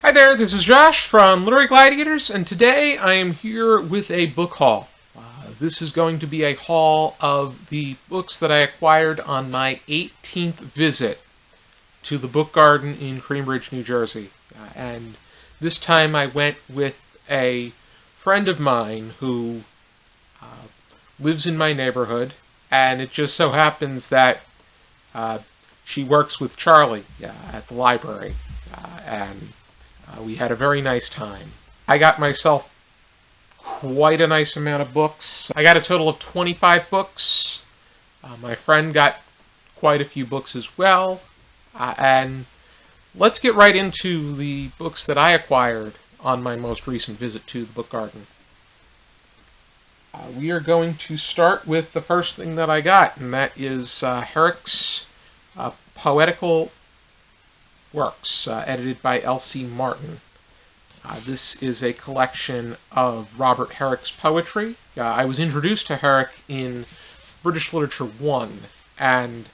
Hi there, this is Josh from Literary Gladiators, and today I am here with a book haul. This is going to be a haul of the books that I acquired on my 18th visit to the Book Garden in Cambridge, New Jersey. And this time I went with a friend of mine who lives in my neighborhood, and it just so happens that she works with Charlie at the library, and we had a very nice time. I got myself quite a nice amount of books. I got a total of 25 books. My friend got quite a few books as well. And let's get right into the books that I acquired on my most recent visit to the Book Garden. We are going to start with the first thing that I got, and that is Herrick'S Poetical Works, edited by L.C. Martin. This is a collection of Robert Herrick's poetry. I was introduced to Herrick in British Literature 1, and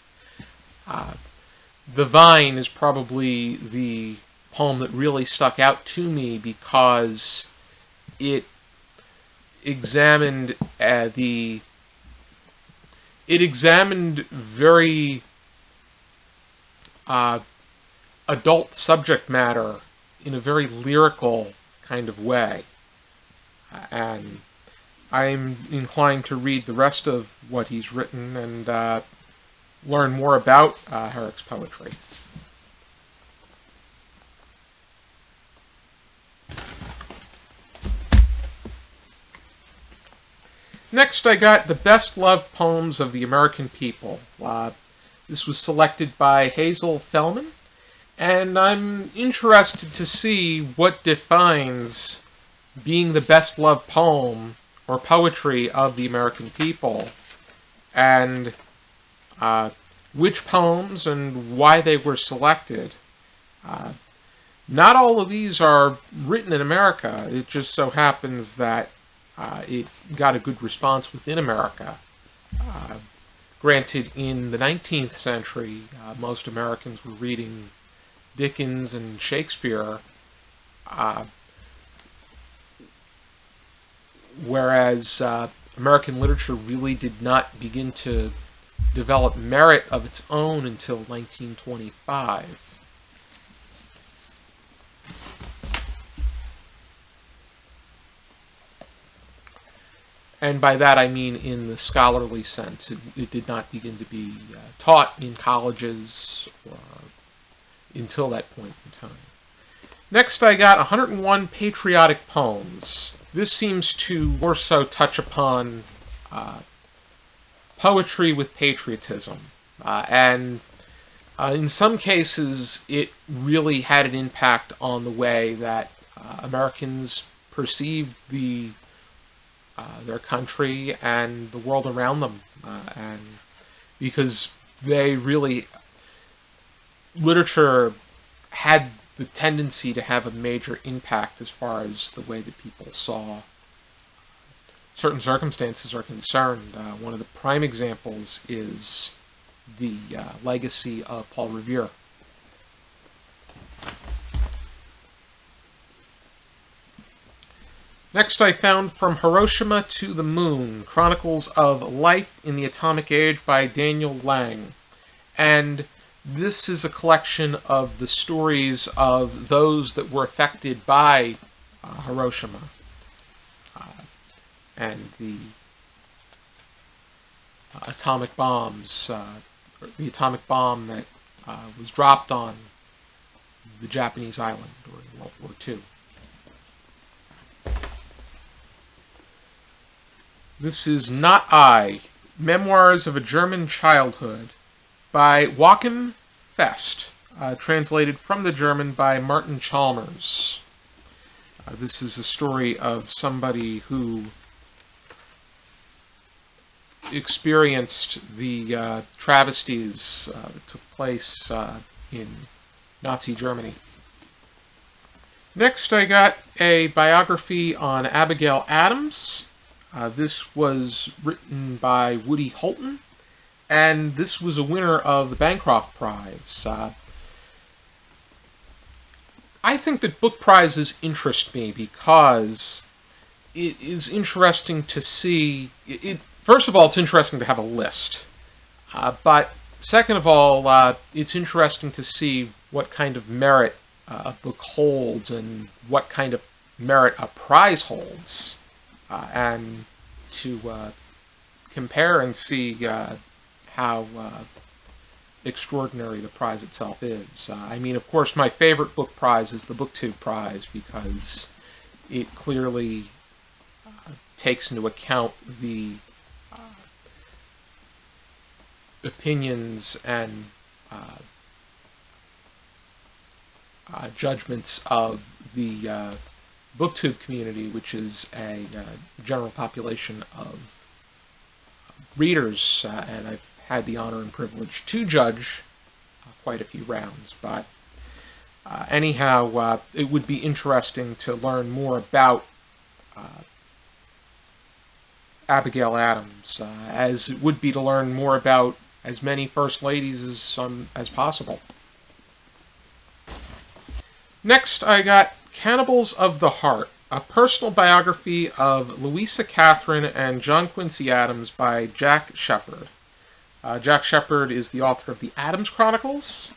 The Vine is probably the poem that really stuck out to me because it examined very adult subject matter in a very lyrical kind of way. And I'm inclined to read the rest of what he's written and learn more about Herrick's poetry. Next, I got The Best Loved Poems of the American People. This was selected by Hazel Fellman, and I'm interested to see what defines being the best loved poem or poetry of the American people, and which poems and why they were selected. Not all of these are written in America. It just so happens that it got a good response within America. Granted, in the 19th century, most Americans were reading Dickens and Shakespeare, whereas American literature really did not begin to develop merit of its own until 1925. And by that I mean in the scholarly sense. It did not begin to be taught in colleges until that point in time. Next I got 101 Patriotic Poems. This seems to more so touch upon poetry with patriotism. And in some cases it really had an impact on the way that Americans perceived their country and the world around them, and because literature had the tendency to have a major impact as far as the way that people saw certain circumstances are concerned. One of the prime examples is the legacy of Paul Revere. Next I found From Hiroshima to the Moon, Chronicles of Life in the Atomic Age by Daniel Lang. And this is a collection of the stories of those that were affected by Hiroshima and the atomic bombs, the atomic bomb that was dropped on the Japanese island during World War II. This is Not I, Memoirs of a German Childhood by Joachim Fest, translated from the German by Martin Chalmers. This is a story of somebody who experienced the travesties that took place in Nazi Germany. Next I got a biography on Abigail Adams. This was written by Woody Holton, and this was a winner of the Bancroft Prize. I think that book prizes interest me because it is interesting to see. First of all, it's interesting to have a list. But second of all, it's interesting to see what kind of merit a book holds and what kind of merit a prize holds. And to compare and see how extraordinary the prize itself is. I mean, of course, my favorite book prize is the BookTube prize because it clearly takes into account the opinions and judgments of the BookTube community, which is a general population of readers, and I've had the honor and privilege to judge quite a few rounds. But anyhow, it would be interesting to learn more about Abigail Adams, as it would be to learn more about as many First Ladies as possible. Next, I got Cannibals of the Heart, a personal biography of Louisa Catherine and John Quincy Adams by Jack Shepherd. Jack Shepherd is the author of the Adams Chronicles,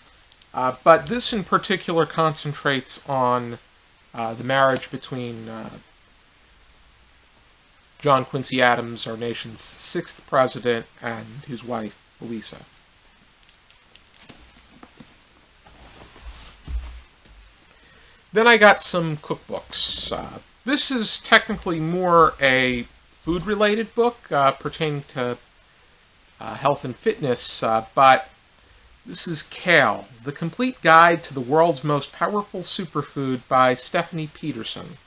but this in particular concentrates on the marriage between John Quincy Adams, our nation's 6th president, and his wife, Louisa. Then I got some cookbooks. This is technically more a food-related book pertaining to health and fitness, but this is Kale, The Complete Guide to the World's Most Powerful Superfood by Stephanie Peterson.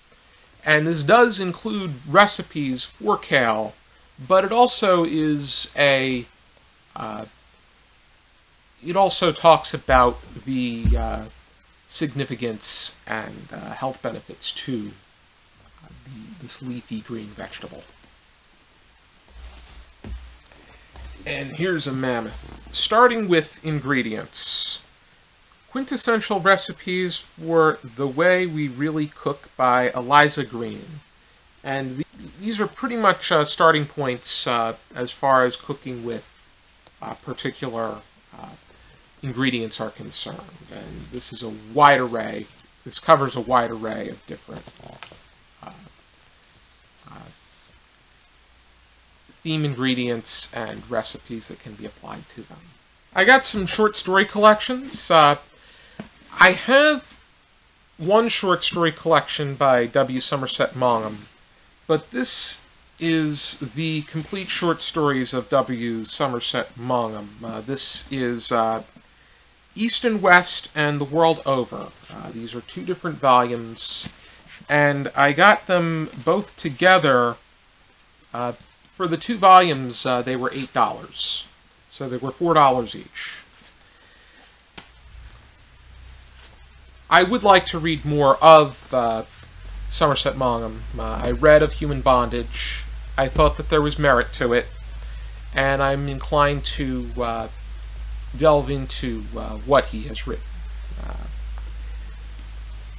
And this does include recipes for kale, but it also is it also talks about the significance and health benefits to this leafy green vegetable. And here's a mammoth. Starting with ingredients. Quintessential Recipes for the Way We Really Cook by Eliza Green. And these are pretty much starting points as far as cooking with particular ingredients are concerned. And this is a wide array. This covers a wide array of different theme ingredients and recipes that can be applied to them. I got some short story collections. I have one short story collection by W. Somerset Maugham, but this is the complete short stories of W. Somerset Maugham. This is East and West and the World Over. These are 2 different volumes, and I got them both together. For the 2 volumes, they were $8, so they were $4 each. I would like to read more of Somerset Maugham. I read of Human Bondage. I thought that there was merit to it, and I'm inclined to delve into what he has written.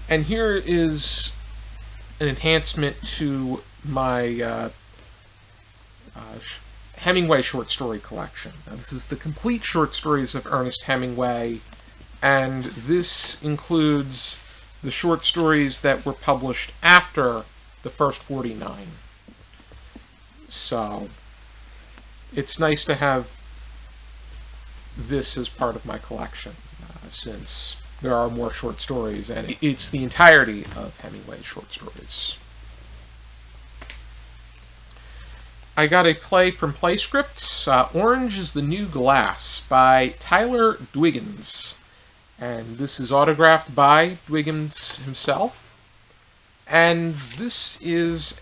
And here is an enhancement to my Hemingway short story collection. Now, this is the complete short stories of Ernest Hemingway, and this includes the short stories that were published after the first 49. So it's nice to have this as part of my collection, since there are more short stories, and it's the entirety of Hemingway's short stories. I got a play from PlayScript, Orange is the New Glass by Tyler Dwiggins. And this is autographed by Dwiggins himself. And this is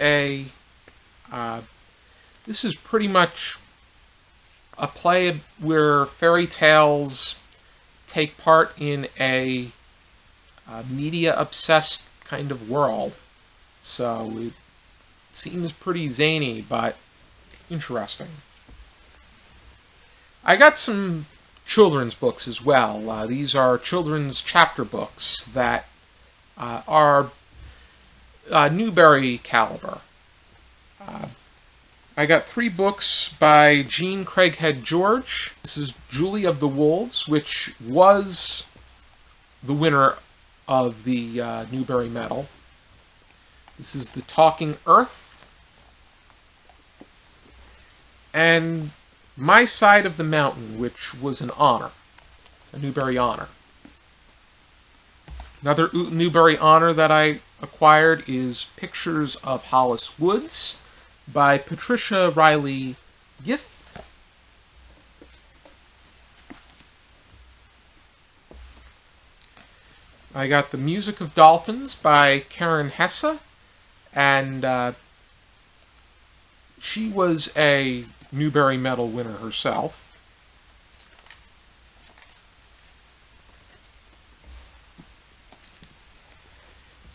this is pretty much a play where fairy tales take part in a media-obsessed kind of world. So it seems pretty zany, but interesting. I got some children's books as well. These are children's chapter books that are Newbery caliber. I got 3 books by Jean Craighead George. This is Julie of the Wolves, which was the winner of the Newbery Medal. This is The Talking Earth. And My Side of the Mountain, which was an honor, a Newbery honor. Another Newbery honor that I acquired is Pictures of Hollis Woods by Patricia Riley Giff. I got The Music of Dolphins by Karen Hesse, and she was a Newbery Medal winner herself.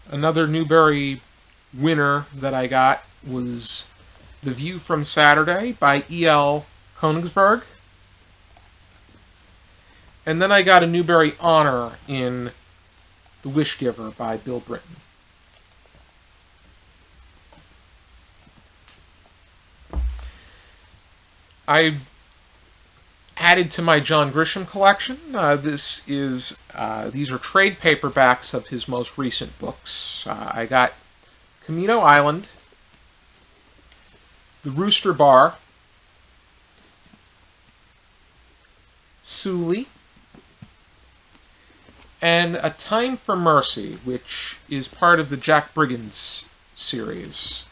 Another Newbery winner that I got was The View from Saturday by E.L. Konigsberg. And then I got a Newbery honor in The Wish Giver by Bill Britton. I added to my John Grisham collection. These are trade paperbacks of his most recent books. I got Camino Island, The Rooster Bar, Sully, and A Time for Mercy, which is part of the Jack Briggins series.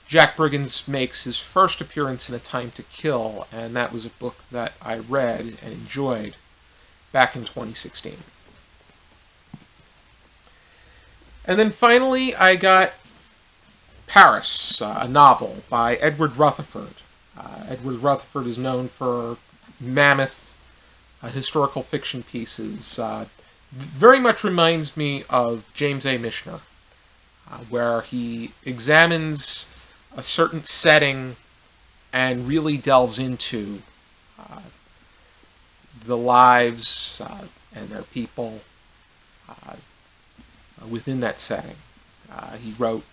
Jack Briggins makes his first appearance in A Time to Kill, and that was a book that I read and enjoyed back in 2016. And then finally, I got Paris, a novel by Edward Rutherford. Edward Rutherford is known for mammoth historical fiction pieces. Very much reminds me of James A. Michener, where he examines a certain setting and really delves into the lives and their people within that setting. He wrote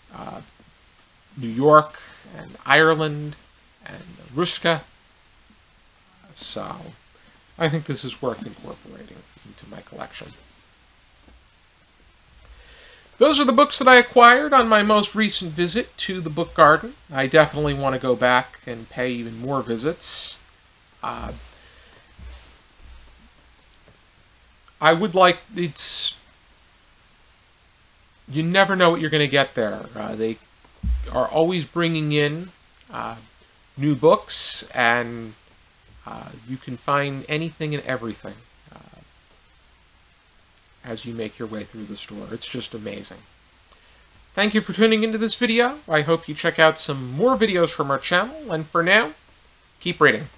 New York and Ireland and Ruska, so I think this is worth incorporating into my collection. Those are the books that I acquired on my most recent visit to the book garden. I definitely want to go back and pay even more visits. I would like, you never know what you're going to get there. They are always bringing in new books, and you can find anything and everything as you make your way through the store. It's just amazing. Thank you for tuning into this video. I hope you check out some more videos from our channel, and for now, keep reading.